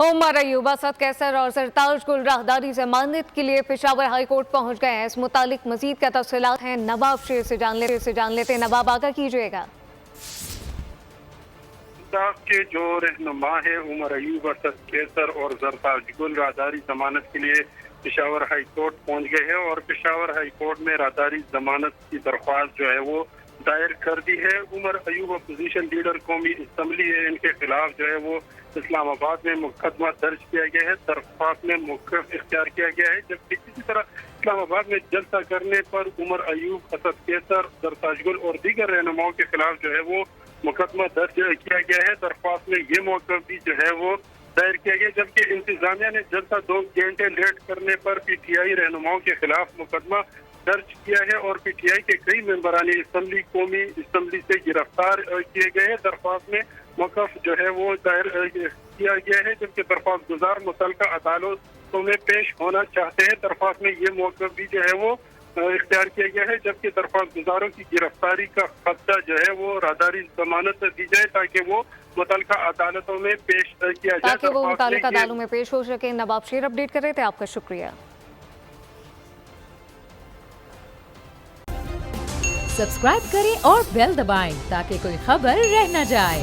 उमर अयूब, असद कैसर और सरताज गुल राहदारी जमानत के लिए पेशावर हाई कोर्ट पहुंच गए हैं। इस मुतालिक मजीद क्या तफसीलात हैं, नवाब शेर से जान लेते हैं। नवाब, आगा कीजिएगा। के जो रहनुमा है उमर अयूब, असद कैसर और सरताज गुल राहदारी जमानत के लिए पेशावर हाई कोर्ट पहुंच गए हैं और पेशावर हाई कोर्ट में राहदारी जमानत की दरख्वास्त जो है वो दायर कर दी है। उमर अयूब अपोजिशन लीडर कौमी असम्बली है, इनके खिलाफ जो है वो इस्लामाबाद में मुकदमा दर्ज किया गया है, दरख्वास्त में मौक़िफ़ इख्तियार किया गया है। जबकि इसी तरह इस्लामाबाद में जलसा करने पर उमर अयूब, असद कैसर, सरताज गुल और दीगर रहनुमाओं के खिलाफ जो है वो मुकदमा दर्ज किया गया है। दरख्वास्त में ये मौक़िफ़ भी जो है वो दायर किया गया, जबकि इंतजामिया ने जलसा 2 घंटे लेट करने पर PTI रहनुमाओं के खिलाफ मुकदमा दर्ज किया है और PTI के कई मेंबरानी असम्बली कौमी असम्बली से गिरफ्तार किए गए हैं। दरख्वास्त में मौक़िफ़ जो है वो दायर किया गया है, जबकि दरख्वास्त गुजार मुतल्लिका अदालतों में पेश होना चाहते हैं। दरख्वास्त में ये मौक़िफ़ भी जो है वो इख्तियार किया गया है, जबकि दरख्वास्त गुजारों की गिरफ्तारी का खदशा जो है वो राहदारी जमानत दी जाए ताकि वो मुतल्लिका अदालतों में पेश किया जाए, ताकि वो मुतल्लिका अदालतों में पेश हो सके। नवाब शेर अपडेट कर रहे थे, आपका शुक्रिया। सब्सक्राइब करें और बेल दबाएं ताकि कोई खबर रह न जाए।